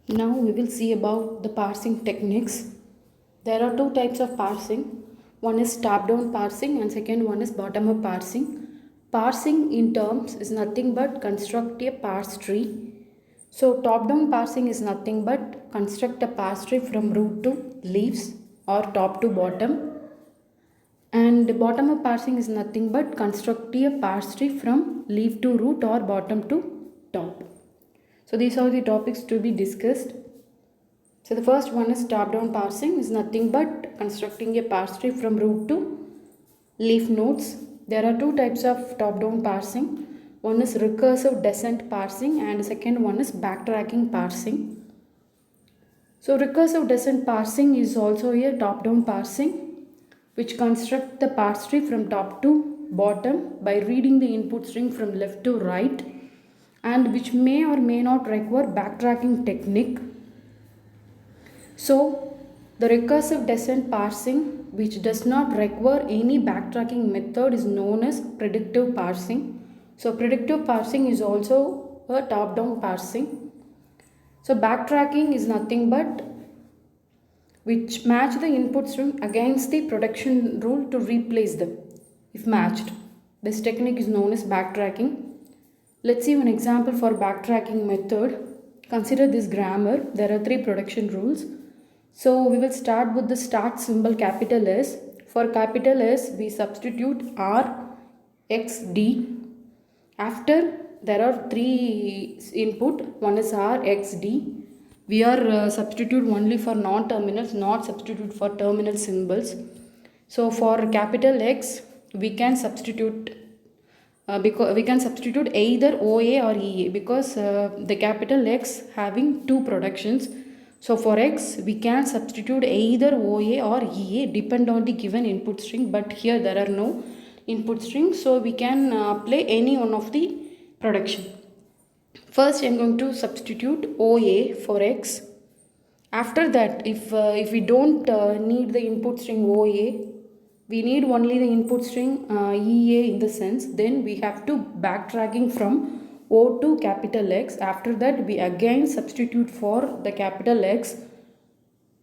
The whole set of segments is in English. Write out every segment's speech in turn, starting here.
Now we will see about the parsing techniques. There are two types of parsing. One is top-down parsing and second one is bottom-up parsing. Parsing in terms is nothing but construct a parse tree. So top-down parsing is nothing but construct a parse tree from root to leaves or top to bottom. And bottom-up parsing is nothing but construct a parse tree from leaf to root or bottom to top. So these are the topics to be discussed. So the first one is top-down parsing is nothing but constructing a parse tree from root to leaf nodes. There are two types of top-down parsing. One is recursive descent parsing and second one is backtracking parsing. So recursive descent parsing is also a top-down parsing which construct the parse tree from top to bottom by reading the input string from left to right, and which may or may not require backtracking technique. So the recursive descent parsing which does not require any backtracking method is known as predictive parsing. So predictive parsing is also a top-down parsing. So backtracking is nothing but which match the input string against the production rule to replace them if matched. This technique is known as backtracking. Let's see one example for backtracking method. Consider this grammar. There are three production rules. So we will start with the start symbol capital S. For capital S, we substitute R, X, D. After there are three input. One is R, X, D. We are substitute only for non-terminals, not substitute for terminal symbols. So for capital X, we can substitute because we can substitute either OA or EA because the capital X having two productions. So for X, we can substitute either OA or EA depend on the given input string, but here there are no input strings, so we can apply any one of the production. First I am going to substitute OA for X. After that, if we don't need the input string OA, we need only the input string EA in the sense, then we have to backtracking from O to capital X. After that, we again substitute for the capital X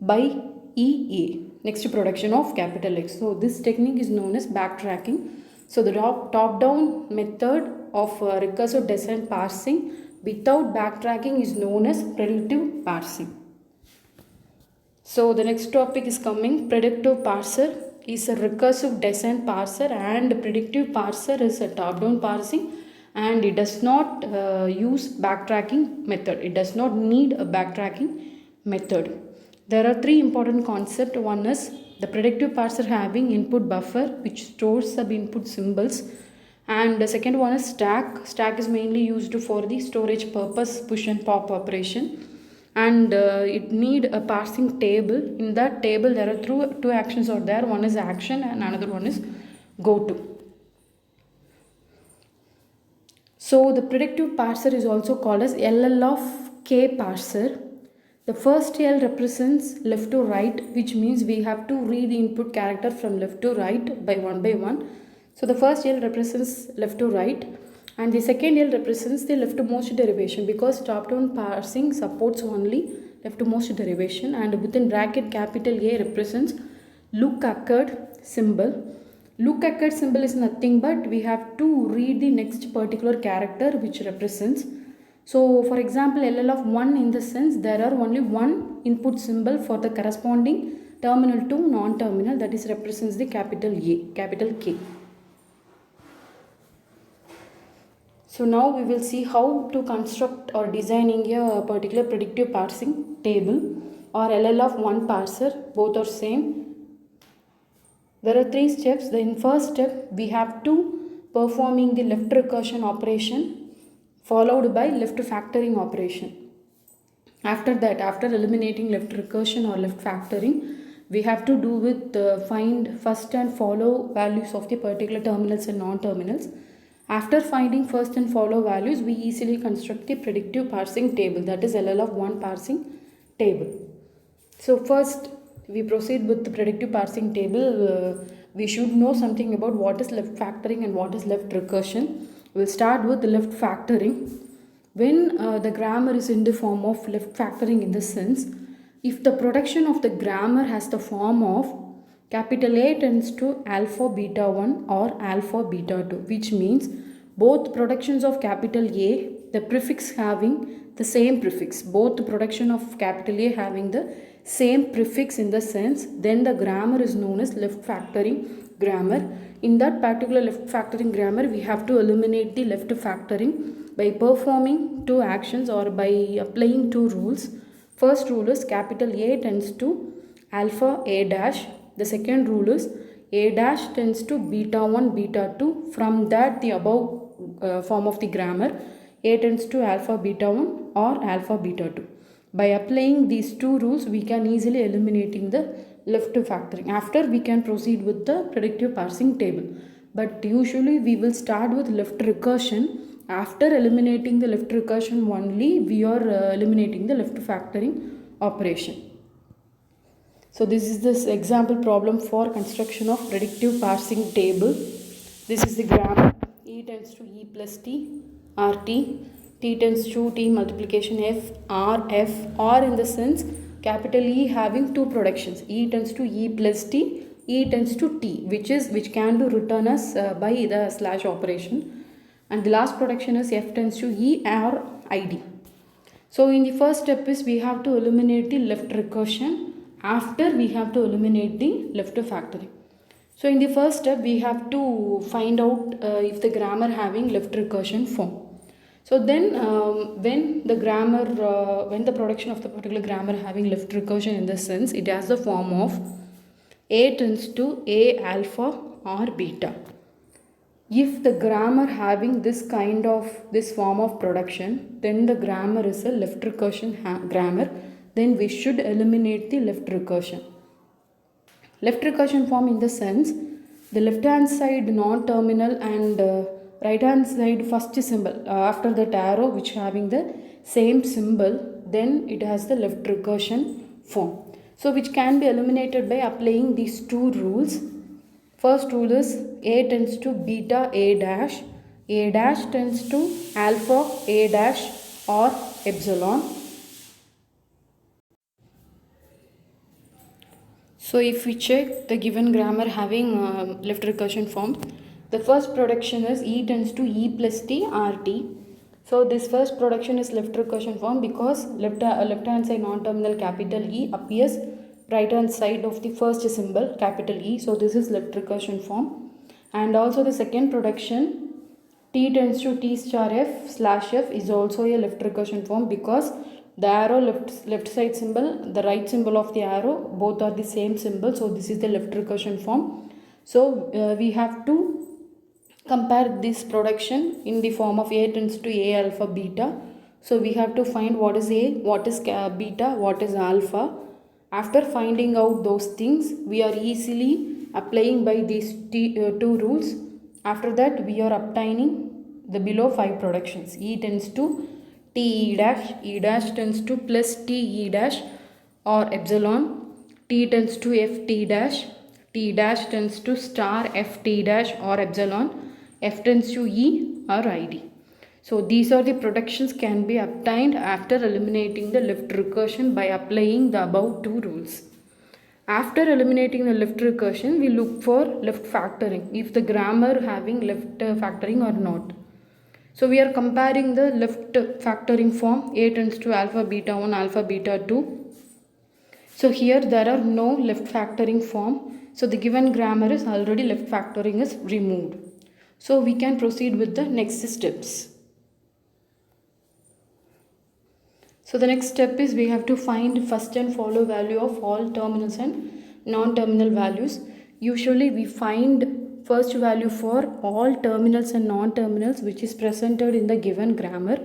by EA, next production of capital X. So this technique is known as backtracking. So the top-down method of recursive descent parsing without backtracking is known as predictive parsing. So the next topic is coming. Predictive parser is a recursive descent parser and predictive parser is a top-down parsing, and it does not use backtracking method. It does not need a backtracking method. There are three important concepts. One is the predictive parser having input buffer which stores sub input symbols, and the second one is stack. Stack is mainly used for the storage purpose, push and pop operation, and it need a parsing table. In that table there are two actions are there. One is action and another one is go to. So the predictive parser is also called as LL of K parser. The first L represents left to right, which means we have to read the input character from left to right by one. So the first L represents left to right and the second L represents the leftmost derivation because top-down parsing supports only leftmost derivation, and within bracket capital A represents look occurred symbol. Look occurred symbol is nothing but we have to read the next particular character which represents. So for example, LL of 1 in the sense there are only one input symbol for the corresponding terminal to non-terminal, that is represents the capital A, capital K. So now we will see how to construct or designing a particular predictive parsing table or LL of 1 parser. Both are same. There are three steps. In first step, we have to performing the left recursion operation followed by left factoring operation. After that, after eliminating left recursion or left factoring, we have to do with find first and follow values of the particular terminals and non-terminals. After finding first and follow values, we easily construct the predictive parsing table, that is LL of 1 parsing table. So first we proceed with the predictive parsing table. We should know something about what is left factoring and what is left recursion. We'll start with the left factoring. When the grammar is in the form of left factoring, in the sense, if the production of the grammar has the form of capital A tends to alpha beta 1 or alpha beta 2, which means both productions of capital A, the prefix having the same prefix, both the production of capital A having the same prefix, in the sense, then the grammar is known as left factoring grammar. In that particular left factoring grammar, we have to eliminate the left factoring by performing two actions or by applying two rules. First rule is capital A tends to alpha A dash. The second rule is A dash tends to beta 1 beta 2. From that, the above form of the grammar, A tends to alpha beta 1 or alpha beta 2. By applying these two rules, we can easily eliminating the left factoring. After, we can proceed with the predictive parsing table. But usually we will start with left recursion. After eliminating the left recursion only, we are eliminating the left factoring operation. So this is this example problem for construction of predictive parsing table. This is the grammar. E tends to E plus T, RT. T tends to T multiplication F, R, F, or in the sense capital E having two productions. E tends to E plus T, E tends to T, which can be written as by the slash operation. And the last production is F tends to E or ID. So in the first step is we have to eliminate the left recursion. After, we have to eliminate the left factoring. So in the first step, we have to find out if the grammar having left recursion form. So then when the production of the particular grammar having left recursion, in the sense, it has the form of A tends to A alpha or beta. If the grammar having this form of production, then the grammar is a left recursion grammar. Then we should eliminate the left recursion. Left recursion form, in the sense, the left hand side non-terminal and right hand side first symbol after that arrow which having the same symbol, then it has the left recursion form. So which can be eliminated by applying these two rules. First rule is A tends to beta A dash tends to alpha A dash or epsilon. So if we check the given grammar having left recursion form, the first production is E tends to E plus T RT. So this first production is left recursion form because left hand side non-terminal capital E appears right hand side of the first symbol capital E. So this is left recursion form. And also the second production T tends to T star F slash F is also a left recursion form because the arrow left side symbol, the right symbol of the arrow, both are the same symbol. So this is the left recursion form. So we have to compare this production in the form of A tends to A alpha beta. So we have to find what is A, what is beta, what is alpha. After finding out those things, we are easily applying by these two rules. After that, we are obtaining the below 5 productions. E tends to T E dash tends to plus T E dash or epsilon. T tends to F T dash tends to star F T dash or epsilon. F tends to E or ID. So these are the productions can be obtained after eliminating the left recursion by applying the above two rules. After eliminating the left recursion, we look for left factoring, if the grammar having left factoring or not. So we are comparing the left factoring form. A tends to alpha beta 1 alpha beta 2. So here there are no left factoring form. So the given grammar is already left factoring is removed. So we can proceed with the next steps. So the next step is we have to find first and follow value of all terminals and non-terminal values. Usually we find first value for all terminals and non-terminals which is presented in the given grammar.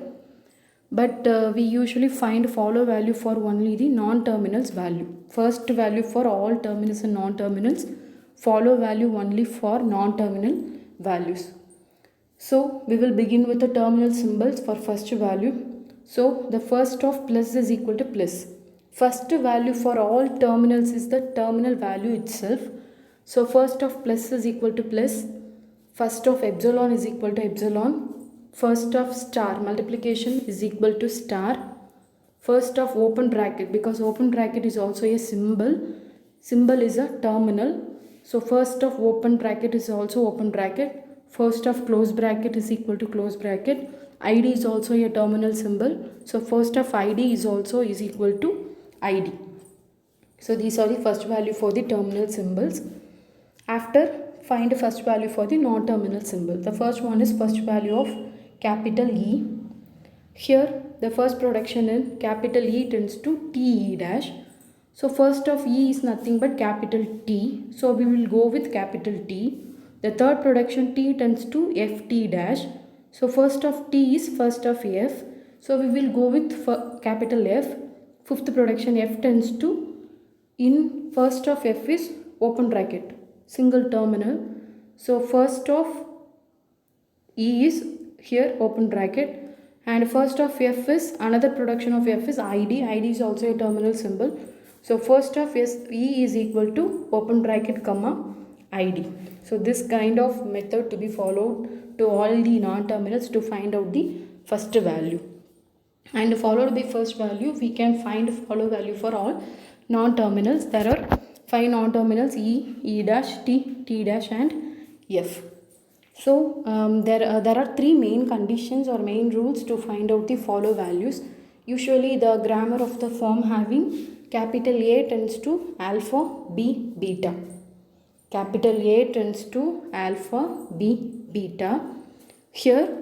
But we usually find follow value for only the non-terminals value. First value for all terminals and non-terminals, follow value only for non-terminal values. So we will begin with the terminal symbols for first value. So the first of plus is equal to plus. First value for all terminals is the terminal value itself. So first of plus is equal to plus. First of epsilon is equal to epsilon. first of star multiplication is equal to star first of open bracket, because open bracket is also a symbol is a terminal, so first of open bracket is also open bracket, first of close bracket is equal to close bracket, id is also a terminal symbol, so first of id is also is equal to id. So these are the first value for the terminal symbols. After, find first value for the non-terminal symbol. The first one is first value of capital E. Here the first production in capital E tends to TE dash. So first of E is nothing but capital T. So we will go with capital T. The third production T tends to FT dash. So first of T is first of F. So we will go with capital F. Fifth production F tends to, in first of F is open bracket, single terminal. So first of E is here open bracket, and first of F is another production of F is ID. ID is also a terminal symbol. So first of E is equal to open bracket comma ID. So this kind of method to be followed to all the non-terminals to find out the first value. And followed by first value, we can find follow value for all non-terminals. There are 5 non-terminals: E, E dash, T, T dash and F. So there are 3 main conditions or main rules to find out the follow values. Usually the grammar of the form having capital A tends to alpha, B, beta. Capital A tends to alpha, B, beta. Here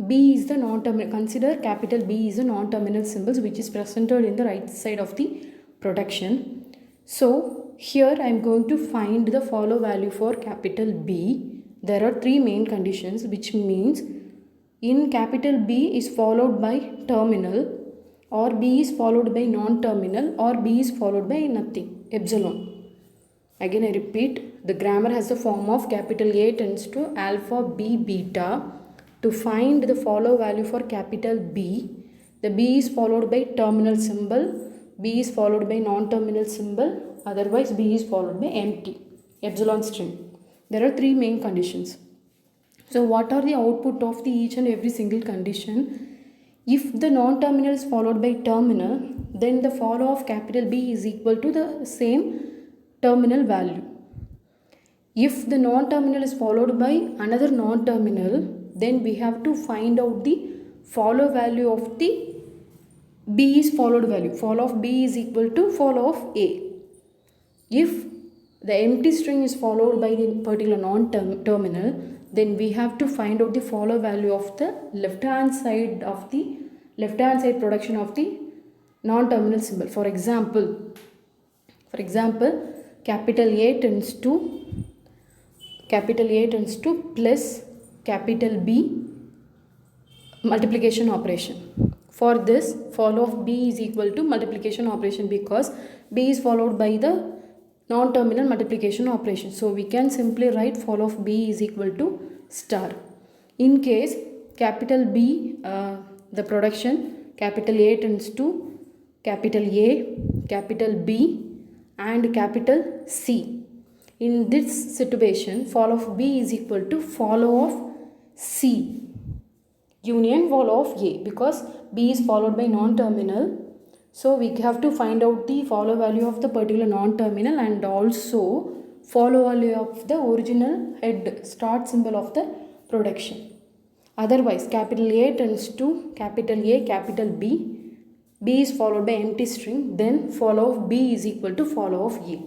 B is the non-terminal. Consider capital B is the non-terminal symbols which is presented in the right side of the production. So here I am going to find the follow value for capital B. There are 3 main conditions, which means in capital B is followed by terminal, or B is followed by non-terminal, or B is followed by nothing, epsilon. Again I repeat, the grammar has the form of capital A tends to alpha, B, beta. To find the follow value for capital B, the B is followed by terminal symbol, B is followed by non-terminal symbol, otherwise B is followed by empty, epsilon string. There are 3 main conditions. So what are the output of the each and every single condition? If the non-terminal is followed by terminal, then the follow of capital B is equal to the same terminal value. If the non-terminal is followed by another non-terminal, then we have to find out the follow value of the B is followed value. Follow of B is equal to follow of A. If the empty string is followed by the particular non-terminal, then we have to find out the follow value of the left hand side production of the non-terminal symbol. For example, capital A tends to plus capital B multiplication operation. For this, follow of B is equal to multiplication operation, because B is followed by the non-terminal multiplication operation. So we can simply write follow of B is equal to star. In case capital B, the production capital A tends to capital A, capital B and capital C. In this situation, follow of B is equal to follow of C union follow of A, because B is followed by non-terminal. So we have to find out the follow value of the particular non-terminal and also follow value of the original head start symbol of the production. Otherwise, capital A tends to capital A, capital B, B is followed by empty string, then follow of B is equal to follow of A.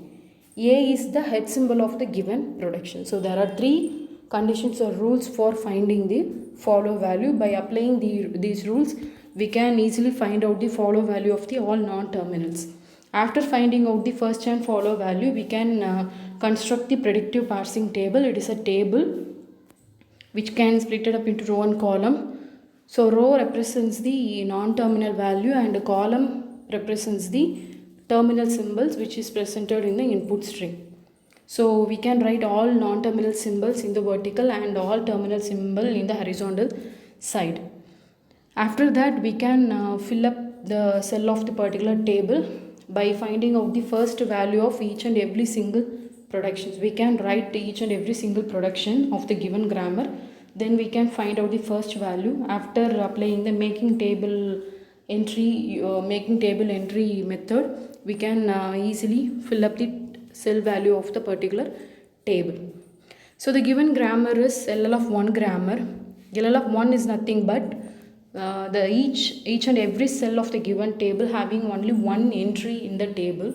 A is the head symbol of the given production. So there are 3 conditions or rules for finding the follow value. By applying these rules, we can easily find out the follow value of the all non-terminals. After finding out the first and follow value, we can construct the predictive parsing table. It is a table which can split it up into row and column. So row represents the non-terminal value and column represents the terminal symbols which is presented in the input string. So we can write all non-terminal symbols in the vertical and all terminal symbol in the horizontal side. After that, we can fill up the cell of the particular table by finding out the first value of each and every single productions. We can write each and every single production of the given grammar. then we can find out the first value. After applying the making table entry method, we can easily fill up the cell value of the particular table. So the given grammar is LL of 1 grammar. LL of 1 is nothing but the each and every cell of the given table having only one entry in the table.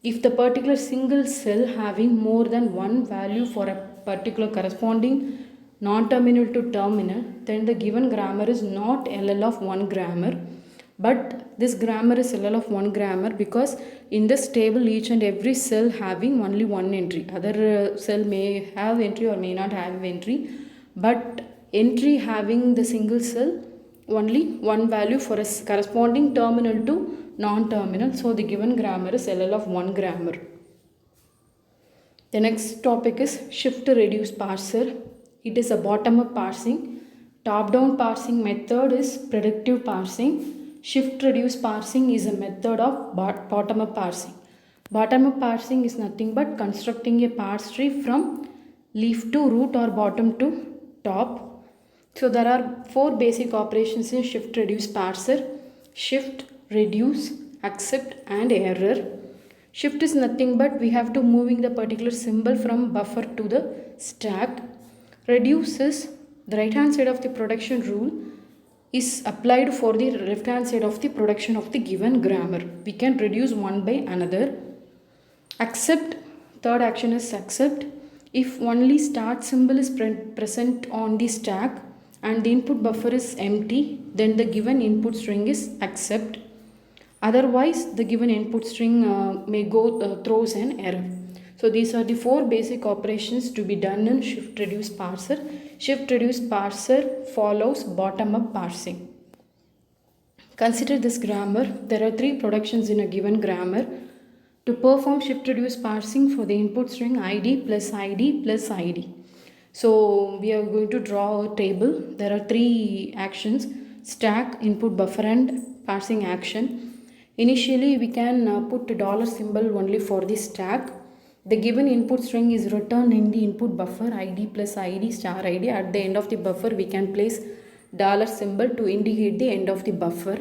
If the particular single cell having more than one value for a particular corresponding non-terminal to terminal, then the given grammar is not LL of 1 grammar, but this grammar is LL of 1 grammar because in this table each and every cell having only one entry. Other cell may have entry or may not have entry, but entry having the single cell only one value for a corresponding terminal to non-terminal. So the given grammar is LL of 1 grammar. The next topic is shift reduce parser. It is a bottom-up parsing. Top-down parsing method is predictive parsing. Shift reduce parsing is a method of bottom-up parsing. Bottom-up parsing is nothing but constructing a parse tree from leaf to root or bottom to top. So there are 4 basic operations in shift reduce parser: shift, reduce, accept and error. Shift is nothing but we have to moving the particular symbol from buffer to the stack. Reduce is the right hand side of the production rule is applied for the left hand side of the production of the given grammar. We can reduce one by another. Accept, third action is accept. If only start symbol is present on the stack and the input buffer is empty, then the given input string is accept. Otherwise, the given input string may go throws an error. So these are the 4 basic operations to be done in shift reduce parser. Shift reduce parser follows bottom up parsing. Consider this grammar. There are 3 productions in a given grammar. To perform shift reduce parsing for the input string id plus id plus id. So we are going to draw a table. There are 3 actions: stack, input buffer and parsing action. Initially we can put a dollar symbol only for the stack. The given input string is returned in the input buffer id plus id star id. At the end of the buffer we can place dollar symbol to indicate the end of the buffer.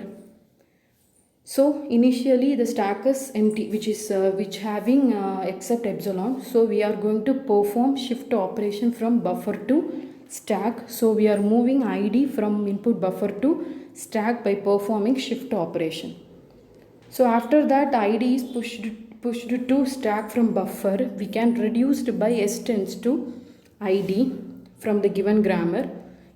So initially the stack is empty, which having except epsilon. So we are going to perform shift operation from buffer to stack. So we are moving id from input buffer to stack by performing shift operation. So after that id is pushed to stack from buffer, we can reduce by s tends to id from the given grammar.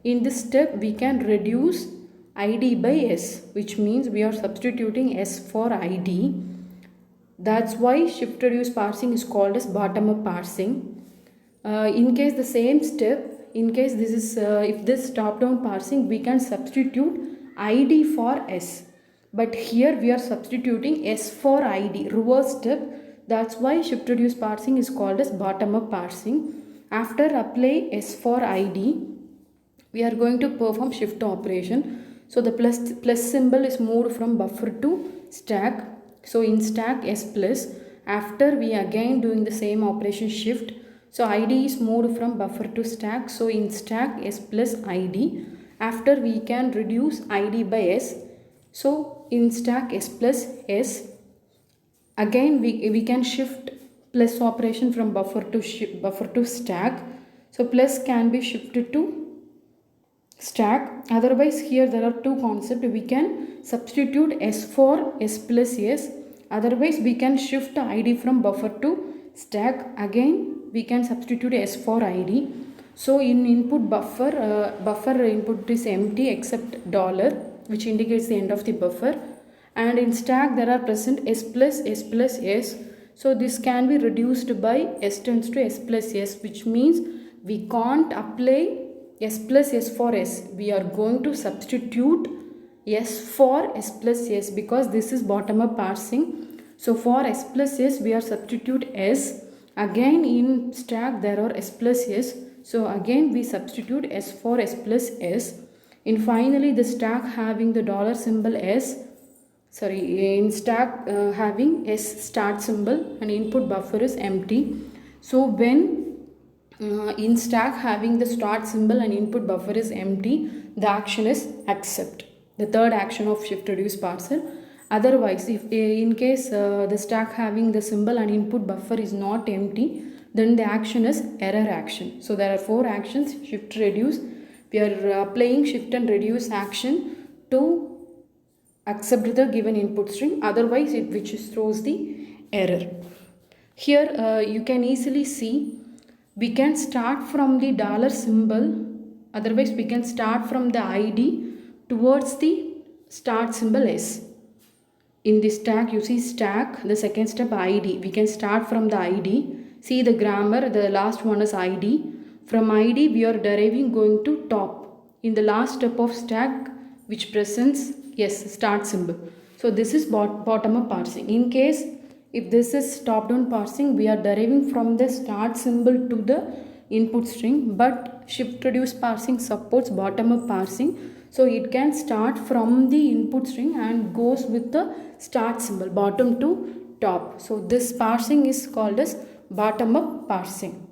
In this step we can reduce id by s, which means we are substituting s for id. That's why shift reduce parsing is called as bottom up parsing. In case the same step, in case this is if this top down parsing, we can substitute id for s. But here we are substituting s for id, reverse step. That's why shift reduce parsing is called as bottom up parsing. After apply s for id, we are going to perform shift operation. So the plus symbol is moved from buffer to stack. So in stack s plus, after we again doing the same operation shift. So id is moved from buffer to stack. So in stack s plus id, after we can reduce id by s. So in stack s plus s, again we can shift plus operation from buffer to stack. So plus can be shifted to stack. Otherwise here there are 2 concepts. We can substitute s for s plus s. Otherwise we can shift id from buffer to stack. Again we can substitute s for id. So in input buffer, buffer input is empty except dollar, which indicates the end of the buffer, and in stack there are present s plus s plus s. So this can be reduced by s tends to s plus s, which means we can't apply s plus s for s. We are going to substitute s for s plus s because this is bottom up parsing. So for s plus s we are substitute s. Again in stack there are s plus s. So again we substitute s for s plus s. And finally the stack having the dollar symbol s, in stack having s start symbol and input buffer is empty. So when In stack having the start symbol and input buffer is empty, the action is accept. The third action of shift reduce parser. Otherwise, if in case the stack having the symbol and input buffer is not empty, then the action is error action. So there are four actions: shift reduce. We are applying shift and reduce action to accept the given input string. Otherwise, it which throws the error. Here you can easily see we can start from the dollar symbol, otherwise we can start from the id towards the start symbol s. In the stack, you see stack, the second step id, we can start from the id. See the grammar, the last one is id. From id we are deriving going to top in the last step of stack, which presents yes start symbol. So this is bottom up parsing. In case if this is top down parsing, we are deriving from the start symbol to the input string, but shift reduce parsing supports bottom up parsing. So it can start from the input string and goes with the start symbol bottom to top. So this parsing is called as bottom up parsing.